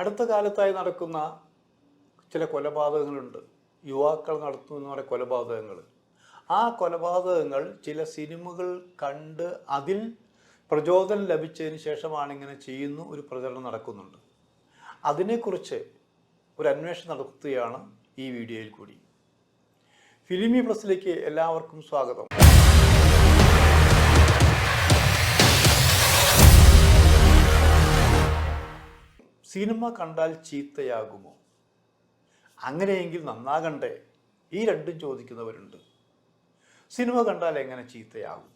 അടുത്ത കാലത്തായി നടക്കുന്ന ചില കൊലപാതകങ്ങളുണ്ട്. യുവാക്കൾ നടത്തുന്ന പറയുന്ന കൊലപാതകങ്ങൾ. ആ കൊലപാതകങ്ങൾ ചില സിനിമകൾ കണ്ട് അതിൽ പ്രചോദനം ലഭിച്ചതിന് ശേഷമാണ് ഇങ്ങനെ ചെയ്യുന്നു ഒരു പ്രചരണം നടക്കുന്നുണ്ട്. അതിനെക്കുറിച്ച് ഒരു അന്വേഷണം നടത്തുകയാണ് ഈ വീഡിയോയിൽ കൂടി. ഫിലിമി പ്ലസിലേക്ക് എല്ലാവർക്കും സ്വാഗതം. സിനിമ കണ്ടാൽ ചീത്തയാകുമോ? അങ്ങനെയെങ്കിൽ നന്നാകണ്ടേ? ഈ രണ്ടും ചോദിക്കുന്നവരുണ്ട്. സിനിമ കണ്ടാൽ എങ്ങനെ ചീത്തയാകും?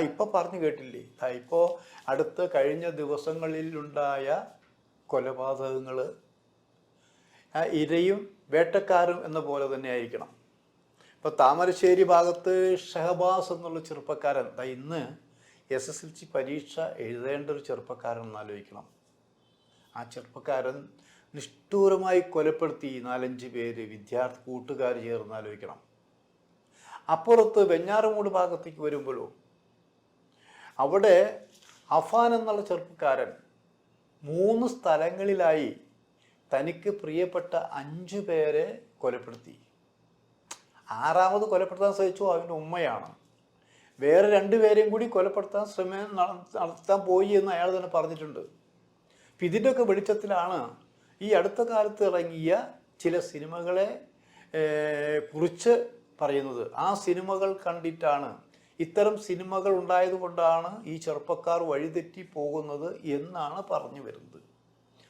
ഇപ്പോൾ പറഞ്ഞു കേട്ടില്ലേ? ഇപ്പോൾ കഴിഞ്ഞ ദിവസങ്ങളിലുണ്ടായ കൊലപാതകങ്ങൾ ഇരയും വേട്ടക്കാരും എന്ന പോലെ തന്നെ ആയിരിക്കണം. ഇപ്പോൾ താമരശ്ശേരി ഭാഗത്ത് ഷഹബാസ് എന്നുള്ള ചെറുപ്പക്കാരൻ, ഇന്ന് SSLC പരീക്ഷ എഴുതേണ്ട ഒരു ചെറുപ്പക്കാരൻ എന്നാലോചിക്കണം. ആ ചെറുപ്പക്കാരൻ നിഷ്ഠൂരമായി കൊലപ്പെടുത്തി 4-5 പേര് വിദ്യാർത്ഥി കൂട്ടുകാർ ചേർന്നാലോചിക്കണം. അപ്പുറത്ത് വെഞ്ഞാറമൂട് ഭാഗത്തേക്ക് വരുമ്പോഴോ അവിടെ അഫാൻ എന്നുള്ള ചെറുപ്പക്കാരൻ 3 സ്ഥലങ്ങളിലായി തനിക്ക് പ്രിയപ്പെട്ട 5 പേരെ കൊലപ്പെടുത്തി. 6ാമത് കൊലപ്പെടുത്താൻ ശ്രമിച്ചു അവൻ്റെ ഉമ്മയാണ്. വേറെ 2 പേരെയും കൂടി കൊലപ്പെടുത്താൻ നടത്താൻ പോയി എന്ന് അയാൾ തന്നെ പറഞ്ഞിട്ടുണ്ട്. അപ്പം ഇതിൻ്റെയൊക്കെ വെളിച്ചത്തിലാണ് ഈ അടുത്ത കാലത്ത് ഇറങ്ങിയ ചില സിനിമകളെ കുറിച്ച് പറയുന്നത്. ആ സിനിമകൾ കണ്ടിട്ടാണ്, ഇത്തരം സിനിമകൾ ഉണ്ടായതുകൊണ്ടാണ് ഈ ചെറുപ്പക്കാർ വഴിതെറ്റി പോകുന്നത് എന്നാണ് പറഞ്ഞു വരുന്നത്.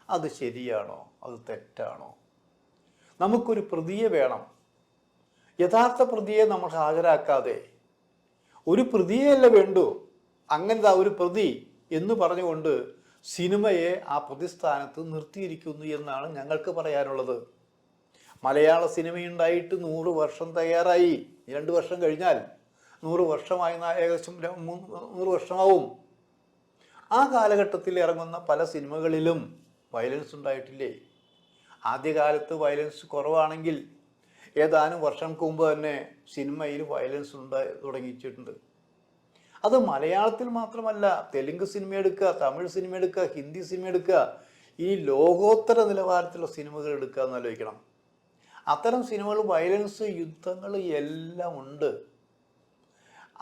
അത് ശരിയാണോ? അത് തെറ്റാണോ? നമുക്കൊരു പ്രതിയെ വേണം. യഥാർത്ഥ പ്രതിയെ നമ്മൾ ഹാജരാക്കാതെ ഒരു പ്രതിയെയല്ല വേണ്ടു, അങ്ങനത്തെ ഒരു പ്രതി എന്ന് പറഞ്ഞുകൊണ്ട് സിനിമയെ ആ പ്രതിസ്ഥാനത്ത് നിർത്തിയിരിക്കുന്നു എന്നാണ് ഞങ്ങൾക്ക് പറയാനുള്ളത്. മലയാള സിനിമയുണ്ടായിട്ട് 100 വർഷം തയ്യാറായി. 2 വർഷം കഴിഞ്ഞാൽ 100 വർഷമായി, ഏകദേശം 100 വർഷമാവും. ആ കാലഘട്ടത്തിൽ ഇറങ്ങുന്ന പല സിനിമകളിലും വയലൻസ് ഉണ്ടായിട്ടില്ലേ? ആദ്യകാലത്ത് വയലൻസ് കുറവാണെങ്കിൽ ഏതാനും വർഷങ്ങൾക്ക് മുമ്പ് തന്നെ സിനിമയിൽ വയലൻസ് തുടങ്ങിയിട്ടുണ്ട്. അത് മലയാളത്തിൽ മാത്രമല്ല, തെലുങ്ക് സിനിമ എടുക്കുക, തമിഴ് സിനിമ എടുക്കുക, ഹിന്ദി സിനിമ എടുക്കുക, ഈ ലോകോത്തര നിലവാരത്തിലുള്ള സിനിമകൾ എടുക്കുക എന്നാലോചിക്കണം. അത്തരം സിനിമകൾ വയലൻസ്, യുദ്ധങ്ങൾ എല്ലാം ഉണ്ട്.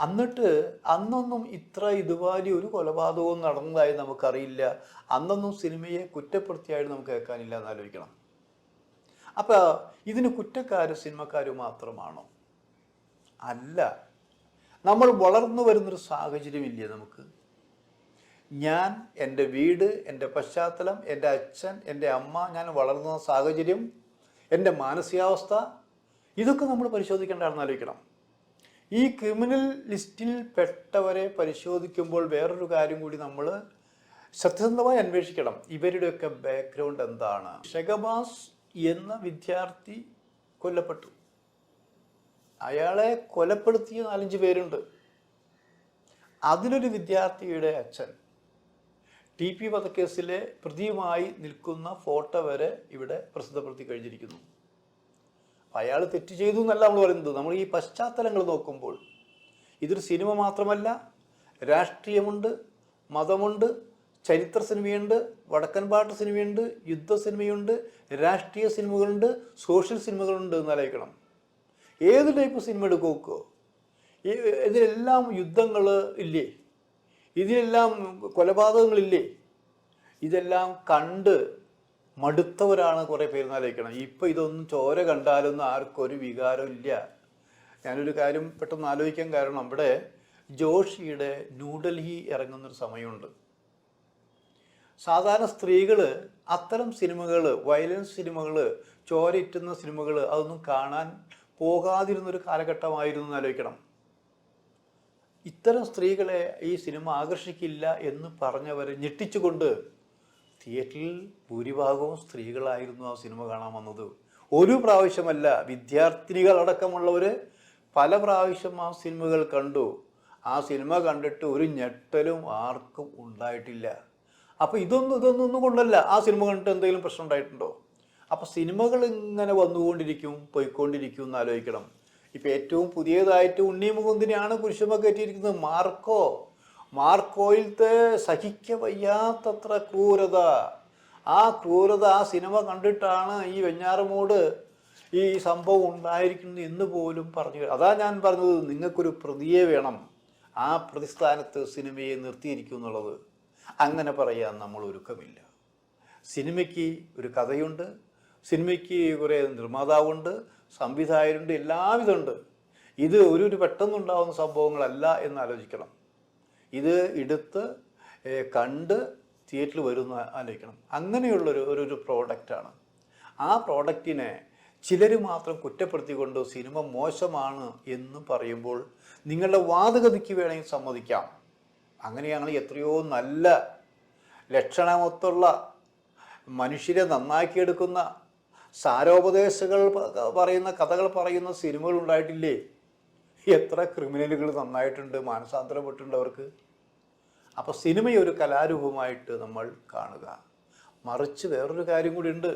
എന്നിട്ട് അന്നൊന്നും ഇതുപോലെ ഒരു കൊലപാതകവും നടന്നതായി നമുക്കറിയില്ല. അന്നൊന്നും സിനിമയെ കുറ്റപ്പെടുത്തിയായിട്ട് നമുക്ക് കേൾക്കാനില്ല എന്നാലോചിക്കണം. അപ്പോൾ ഇതിന് കുറ്റക്കാർ സിനിമക്കാർ മാത്രമാണോ? അല്ല. നമ്മൾ വളർന്നു വരുന്നൊരു സാഹചര്യമില്ലേ നമുക്ക്? ഞാൻ, എൻ്റെ വീട്, എൻ്റെ പശ്ചാത്തലം, എൻ്റെ അച്ഛൻ, എൻ്റെ അമ്മ, ഞാൻ വളർന്ന സാഹചര്യം, എൻ്റെ മാനസികാവസ്ഥ, ഇതൊക്കെ നമ്മൾ പരിശോധിക്കേണ്ടതാണെന്ന് ആലോചിക്കണം. ഈ ക്രിമിനൽ ലിസ്റ്റിൽ പെട്ടവരെ പരിശോധിക്കുമ്പോൾ വേറൊരു കാര്യം കൂടി നമ്മൾ സത്യസന്ധമായി അന്വേഷിക്കണം. ഇവരുടെയൊക്കെ ബാക്ക്ഗ്രൗണ്ട് എന്താണ്? ഷഹബാസ് എന്ന വിദ്യാർത്ഥി കൊല്ലപ്പെട്ടു. അയാളെ കൊലപ്പെടുത്തിയ 4-5 പേരുണ്ട്. അതിലൊരു വിദ്യാർത്ഥിയുടെ അച്ഛൻ TP വധക്കേസിലെ പ്രതിയുമായി നിൽക്കുന്ന ഫോട്ടോ വരെ ഇവിടെ പ്രസിദ്ധപ്പെടുത്തി കഴിഞ്ഞിരിക്കുന്നു. അയാൾ തെറ്റ് ചെയ്തു എന്നല്ല നമ്മൾ പറയുന്നത്. നമ്മൾ ഈ പശ്ചാത്തലങ്ങൾ നോക്കുമ്പോൾ ഇതൊരു സിനിമ മാത്രമല്ല, രാഷ്ട്രീയമുണ്ട്, മതമുണ്ട്, ചരിത്ര സിനിമയുണ്ട്, വടക്കൻ പാട്ട് സിനിമയുണ്ട്, യുദ്ധ സിനിമയുണ്ട്, രാഷ്ട്രീയ സിനിമകളുണ്ട്, സോഷ്യൽ സിനിമകളുണ്ട് എന്നാലോചിക്കണം. ഏത് ടൈപ്പ് സിനിമ എടുക്കോ? ഇതിലെല്ലാം യുദ്ധങ്ങൾ ഇല്ലേ? ഇതിലെല്ലാം കൊലപാതകങ്ങളില്ലേ? ഇതെല്ലാം കണ്ട് മടുത്തവരാണ് കുറേ പേരെന്നാലോചിക്കണം. ഇപ്പം ഇതൊന്നും ചോര കണ്ടാലൊന്നും ആർക്കും ഒരു വികാരം ഇല്ല. ഞാനൊരു കാര്യം പെട്ടെന്ന് ആലോചിക്കാൻ കാരണം, ഇവിടെ ജോഷിയുടെ ന്യൂഡൽഹി ഇറങ്ങുന്നൊരു സമയമുണ്ട്. സാധാരണ സ്ത്രീകൾ അത്തരം സിനിമകൾ, വയലൻസ് സിനിമകൾ, ചോരയിറ്റുന്ന സിനിമകൾ അതൊന്നും കാണാൻ പോകാതിരുന്നൊരു കാലഘട്ടമായിരുന്നു എന്നാലോചിക്കണം. ഇത്തരം സ്ത്രീകളെ ഈ സിനിമ ആകർഷിക്കില്ല എന്ന് പറഞ്ഞവരെ ഞെട്ടിച്ചുകൊണ്ട് തിയേറ്ററിൽ ഭൂരിഭാഗവും സ്ത്രീകളായിരുന്നു ആ സിനിമ കാണാൻ വന്നത്. ഒരു പ്രാവശ്യമല്ല, വിദ്യാർത്ഥിനികളടക്കമുള്ളവർ പല പ്രാവശ്യം ആ സിനിമകൾ കണ്ടു. ആ സിനിമ കണ്ടിട്ട് ഒരു ഞെട്ടലും ആർക്കും ഉണ്ടായിട്ടില്ല. അപ്പോൾ ഇതൊന്നും കൊണ്ടല്ല ആ സിനിമ കണ്ടിട്ട് എന്തെങ്കിലും പ്രശ്നം ഉണ്ടായിട്ടുണ്ടോ? അപ്പോൾ സിനിമകൾ ഇങ്ങനെ വന്നുകൊണ്ടിരിക്കും, പോയിക്കൊണ്ടിരിക്കും എന്ന് ആലോചിക്കണം. ഇപ്പം ഏറ്റവും പുതിയതായിട്ട് ഉണ്ണി മുകുന്ദിനെയാണ് കുരിശുമ കയറ്റിയിരിക്കുന്നത്. മാർക്കോയിലത്തെ സഹിക്ക വയ്യാത്തത്ര ക്രൂരത, ആ ക്രൂരത ആ സിനിമ കണ്ടിട്ടാണ് ഈ വെഞ്ഞാറമൂട് ഈ സംഭവം ഉണ്ടായിരിക്കുന്നത് എന്ന് പോലും പറഞ്ഞു. അതാ ഞാൻ പറഞ്ഞത്, നിങ്ങൾക്കൊരു പ്രതിയെ വേണം, ആ പ്രതിസ്ഥാനത്ത് സിനിമയെ നിർത്തിയിരിക്കും എന്നുള്ളത്. അങ്ങനെ പറയാൻ നമ്മൾ ഒരുക്കമില്ല. സിനിമയ്ക്ക് ഒരു കഥയുണ്ട്, സിനിമയ്ക്ക് കുറേ നിർമ്മാതാവുണ്ട്, സംവിധായകരുണ്ട്, എല്ലാവിധമുണ്ട്. ഇത് ഒരു പെട്ടെന്നുണ്ടാകുന്ന സംഭവങ്ങളല്ല എന്ന് ആലോചിക്കണം. ഇത് എടുത്ത് കണ്ട് തിയേറ്ററിൽ വരുന്ന ആലോചിക്കണം. അങ്ങനെയുള്ളൊരു പ്രോഡക്റ്റാണ്. ആ പ്രോഡക്റ്റിനെ ചിലർ മാത്രം കുറ്റപ്പെടുത്തിക്കൊണ്ട് സിനിമ മോശമാണ് എന്ന് പറയുമ്പോൾ നിങ്ങളുടെ വാദഗതിക്ക് വേണമെങ്കിൽ സമ്മതിക്കാം. അങ്ങനെയാണെങ്കിൽ എത്രയോ നല്ല ലക്ഷണമൊത്തുള്ള മനുഷ്യരെ നന്നാക്കിയെടുക്കുന്ന സാരോപദേശങ്ങൾ പറയുന്ന കഥകൾ പറയുന്ന സിനിമകൾ ഉണ്ടായിട്ടില്ലേ? എത്ര ക്രിമിനലുകൾ നന്നായിട്ടുണ്ട്, മാനസാന്തരപ്പെട്ടിട്ടുണ്ട് അവർക്ക്. അപ്പോൾ സിനിമയൊരു കലാരൂപമായിട്ട് നമ്മൾ കാണുക. മറിച്ച് വേറൊരു കാര്യം കൂടി ഉണ്ട്.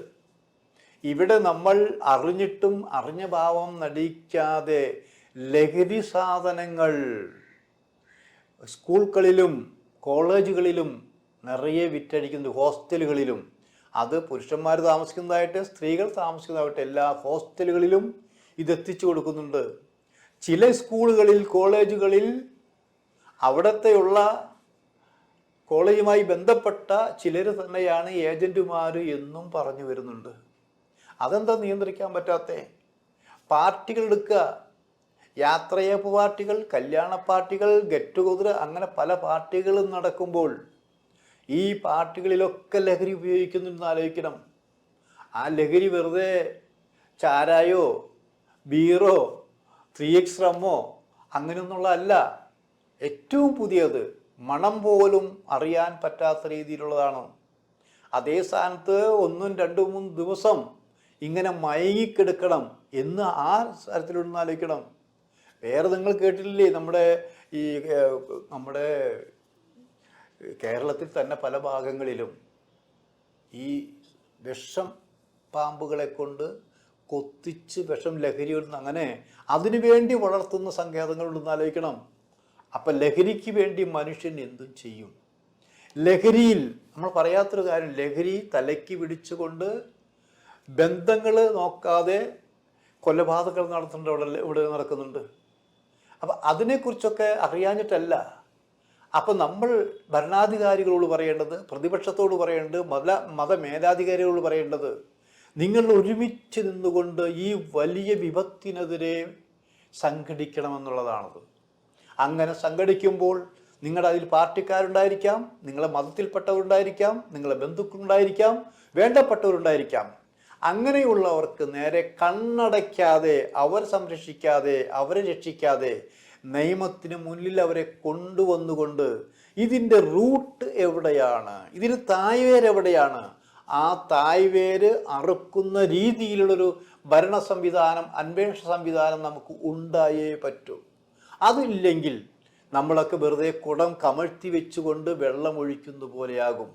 ഇവിടെ നമ്മൾ അറിഞ്ഞിട്ടും അറിഞ്ഞ ഭാവം നടിക്കാതെ ലഹരി സാധനങ്ങൾ സ്കൂളുകളിലും കോളേജുകളിലും നിറയെ വിറ്റഴിക്കുന്നത്, ഹോസ്റ്റലുകളിലും. അത് പുരുഷന്മാർ താമസിക്കുന്നതായിട്ട് സ്ത്രീകൾ താമസിക്കുന്നതായിട്ട് എല്ലാ ഹോസ്റ്റലുകളിലും ഇതെത്തിച്ചു കൊടുക്കുന്നുണ്ട്. ചില സ്കൂളുകളിൽ കോളേജുകളിൽ അവിടത്തെയുള്ള കോളേജുമായി ബന്ധപ്പെട്ട ചിലർ തന്നെയാണ് ഏജൻറ്റുമാർ എന്നും പറഞ്ഞു വരുന്നുണ്ട്. അതെന്താ നിയന്ത്രിക്കാൻ പറ്റാത്ത? പാർട്ടികൾ എടുക്കുക, യാത്രയപ്പ് പാർട്ടികൾ, കല്യാണ പാർട്ടികൾ, ഗെറ്റ് ടുഗദർ, അങ്ങനെ പല പാർട്ടികളും നടക്കുമ്പോൾ ഈ പാർട്ടികളിലൊക്കെ ലഹരി ഉപയോഗിക്കുന്നുണ്ടെന്ന് ആലോചിക്കണം. ആ ലഹരി വെറുതെ ചാരായോ ബീറോ 3X റമ്മോ അങ്ങനെയൊന്നുള്ളതല്ല. ഏറ്റവും പുതിയത് മണം പോലും അറിയാൻ പറ്റാത്ത രീതിയിലുള്ളതാണ്. അതേ സ്ഥാനത്ത് 1, 2, 3 ദിവസം ഇങ്ങനെ മയങ്ങിക്കെടുക്കണം എന്ന് ആ തരത്തിലൊന്ന് ആലോചിക്കണം. വേറെ നിങ്ങൾ കേട്ടിട്ടില്ലേ, നമ്മുടെ കേരളത്തിൽ തന്നെ പല ഭാഗങ്ങളിലും ഈ വിഷം പാമ്പുകളെ കൊണ്ട് കൊത്തിച്ച് വിഷം ലഹരി അങ്ങനെ അതിനു വേണ്ടി വളർത്തുന്ന സങ്കേതങ്ങളുണ്ടെന്ന് ആലോചിക്കണം. അപ്പം ലഹരിക്ക് വേണ്ടി മനുഷ്യൻ എന്തും ചെയ്യും. ലഹരിയിൽ നമ്മൾ പറയാത്തൊരു കാര്യം, ലഹരി തലയ്ക്ക് പിടിച്ചുകൊണ്ട് ബന്ധങ്ങൾ നോക്കാതെ കൊലപാതകങ്ങൾ നടത്തുന്നുണ്ട്, ഇവിടെ നടക്കുന്നുണ്ട്. അപ്പം അതിനെക്കുറിച്ചൊക്കെ അറിയാഞ്ഞിട്ടല്ല. അപ്പം നമ്മൾ ഭരണാധികാരികളോട് പറയേണ്ടത്, പ്രതിപക്ഷത്തോട് പറയേണ്ടത്, മതമേലാധികാരികളോട് പറയേണ്ടത്, നിങ്ങൾ ഒരുമിച്ച് നിന്നുകൊണ്ട് ഈ വലിയ വിപത്തിനെതിരെ സംഘടിക്കണമെന്നുള്ളതാണത്. അങ്ങനെ സംഘടിക്കുമ്പോൾ നിങ്ങളുടെ അതിൽ പാർട്ടിക്കാരുണ്ടായിരിക്കാം, നിങ്ങളെ മതത്തിൽപ്പെട്ടവരുണ്ടായിരിക്കാം, നിങ്ങളെ ബന്ധുക്കളുണ്ടായിരിക്കാം, വേണ്ടപ്പെട്ടവരുണ്ടായിരിക്കാം. അങ്ങനെയുള്ളവർക്ക് നേരെ കണ്ണടയ്ക്കാതെ, അവർ സംരക്ഷിക്കാതെ, അവരെ രക്ഷിക്കാതെ നിയമത്തിന് മുന്നിൽ അവരെ കൊണ്ടുവന്നുകൊണ്ട് ഇതിൻ്റെ റൂട്ട് എവിടെയാണ്, ഇതിന് തായ്വേരെവിടെയാണ്, ആ തായ്വേര് അറുക്കുന്ന രീതിയിലുള്ളൊരു ഭരണ സംവിധാനം, അന്വേഷണ സംവിധാനം നമുക്ക് ഉണ്ടായേ പറ്റൂ. അതില്ലെങ്കിൽ നമ്മളൊക്കെ വെറുതെ കുടം കമഴ്ത്തി വെച്ചുകൊണ്ട് വെള്ളം ഒഴിക്കുന്ന പോലെയാകും.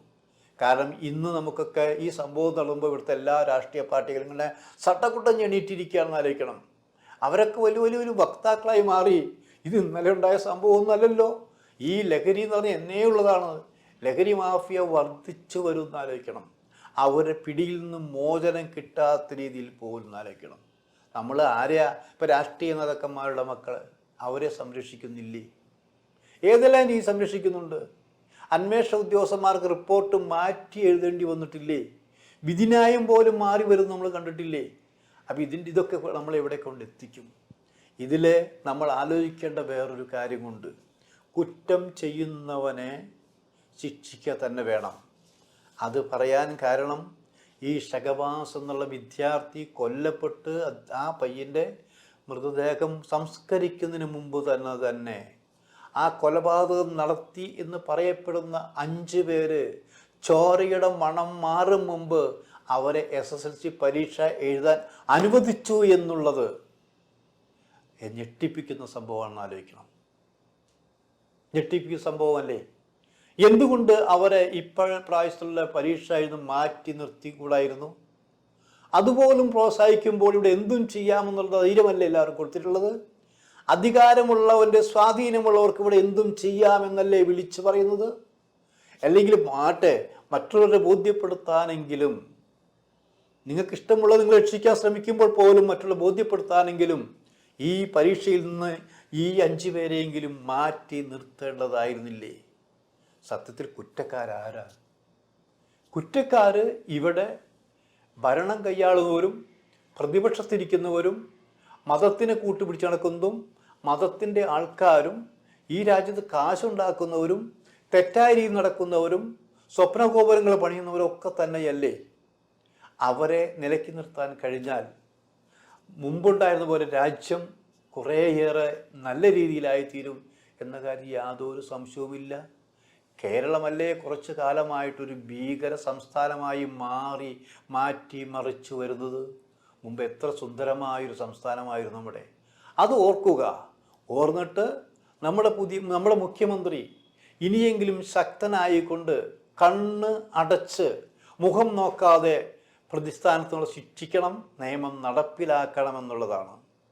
കാരണം ഇന്ന് നമുക്കൊക്കെ ഈ സംഭവം നടക്കുമ്പോൾ ഇവിടുത്തെ എല്ലാ രാഷ്ട്രീയ പാർട്ടികളും ഇങ്ങനെ സട്ടക്കുട്ടം എണീറ്റിരിക്കുകയാണെന്ന് ആലോചിക്കണം. അവരൊക്കെ വലിയ വക്താക്കളായി മാറി. ഇത് ഇന്നലെ ഉണ്ടായ സംഭവമൊന്നുമല്ലല്ലോ. ഈ ലഹരി എന്ന് പറഞ്ഞാൽ എന്നേ ഉള്ളതാണ്. ലഹരി മാഫിയ വർദ്ധിച്ചു വരുമെന്ന് ആലോചിക്കണം. അവരുടെ പിടിയിൽ നിന്ന് മോചനം കിട്ടാത്ത രീതിയിൽ പോകുമെന്ന് ആലോചിക്കണം. നമ്മൾ ആരെയാ ഇപ്പോൾ രാഷ്ട്രീയ നേതാക്കന്മാരുടെ മക്കൾ അവരെ സംരക്ഷിക്കുന്നില്ലേ? ഏതെല്ലാം രീതി സംരക്ഷിക്കുന്നുണ്ട്? അന്വേഷണ ഉദ്യോഗസ്ഥന്മാർക്ക് റിപ്പോർട്ട് മാറ്റി എഴുതേണ്ടി വന്നിട്ടില്ലേ? വിധിന്യായം പോലും മാറി വരും നമ്മൾ കണ്ടിട്ടില്ലേ? അപ്പോൾ ഇതൊക്കെ നമ്മൾ എവിടെ കൊണ്ടെത്തിക്കും? ഇതിൽ നമ്മൾ ആലോചിക്കേണ്ട വേറൊരു കാര്യമുണ്ട്. കുറ്റം ചെയ്യുന്നവനെ ശിക്ഷിക്കുക തന്നെ വേണം. അത് പറയാൻ കാരണം ഈ ഷഹബാസ് എന്നുള്ള വിദ്യാർത്ഥി കൊല്ലപ്പെട്ട് ആ പയ്യൻ്റെ മൃതദേഹം സംസ്കരിക്കുന്നതിന് മുമ്പ് തന്നെ ആ കൊലപാതകം നടത്തി എന്ന് പറയപ്പെടുന്ന 5 പേര് ചോരയുടെ മണം മാറും മുമ്പ് അവരെ SSLC പരീക്ഷ എഴുതാൻ അനുവദിച്ചു എന്നുള്ളത് ഞെട്ടിപ്പിക്കുന്ന സംഭവമാണെന്ന് ആലോചിക്കണം. ഞെട്ടിപ്പിക്കുന്ന സംഭവമല്ലേ? എന്തുകൊണ്ട് അവരെ പ്രായത്തിലുള്ള പരീക്ഷ എഴുതി മാറ്റി നിർത്തിക്കൂടായിരുന്നു? അതുപോലും പ്രോത്സാഹിക്കുമ്പോൾ ഇവിടെ എന്തും ചെയ്യാമെന്നുള്ള ധൈര്യമല്ലേ എല്ലാവർക്കും കൊടുത്തിട്ടുള്ളത്? അധികാരമുള്ളവൻ്റെ സ്വാധീനമുള്ളവർക്ക് ഇവിടെ എന്തും ചെയ്യാമെന്നല്ലേ വിളിച്ചു പറയുന്നത്? അല്ലെങ്കിൽ മറ്റുള്ളവരെ ബോധ്യപ്പെടുത്താനെങ്കിലും, നിങ്ങൾക്ക് ഇഷ്ടമുള്ളത് നിങ്ങൾ രക്ഷിക്കാൻ ശ്രമിക്കുമ്പോൾ പോലും മറ്റുള്ള ബോധ്യപ്പെടുത്താനെങ്കിലും ഈ പരീക്ഷയിൽ നിന്ന് ഈ 5 പേരെയെങ്കിലും മാറ്റി നിർത്തേണ്ടതായിരുന്നില്ലേ? സത്യത്തിൽ കുറ്റക്കാരാരാ? കുറ്റക്കാർ ഇവിടെ ഭരണം കൈയാളുന്നവരും പ്രതിപക്ഷത്തിരിക്കുന്നവരും മതത്തിനെ കൂട്ടുപിടിച്ച് നടക്കുന്നതും മതത്തിൻ്റെ ആൾക്കാരും ഈ രാജ്യത്ത് കാശുണ്ടാക്കുന്നവരും തെറ്റായ രീതിയിൽ നടക്കുന്നവരും സ്വപ്നഗോപുരങ്ങൾ പണിയുന്നവരും ഒക്കെ തന്നെയല്ലേ? അവരെ നിലയ്ക്ക് നിർത്താൻ കഴിഞ്ഞാൽ മുമ്പുണ്ടായിരുന്ന പോലെ രാജ്യം കുറേയേറെ നല്ല രീതിയിലായിത്തീരും എന്ന കാര്യം യാതൊരു സംശയവുമില്ല. കേരളമല്ലേ കുറച്ചു കാലമായിട്ടൊരു ഭീകര സംസ്ഥാനമായി മാറ്റി മറിച്ചു വരുന്നത്? മുമ്പ് എത്ര സുന്ദരമായൊരു സംസ്ഥാനമായിരുന്നു നമ്മുടെ. അത് ഓർക്കുക. ഓർന്നിട്ട് നമ്മുടെ മുഖ്യമന്ത്രി ഇനിയെങ്കിലും ശക്തനായിക്കൊണ്ട് കണ്ണ് അടച്ച് മുഖം നോക്കാതെ പ്രതിസ്ഥാനത്തോടെ ശിക്ഷിക്കണം, നിയമം നടപ്പിലാക്കണമെന്നുള്ളതാണ്.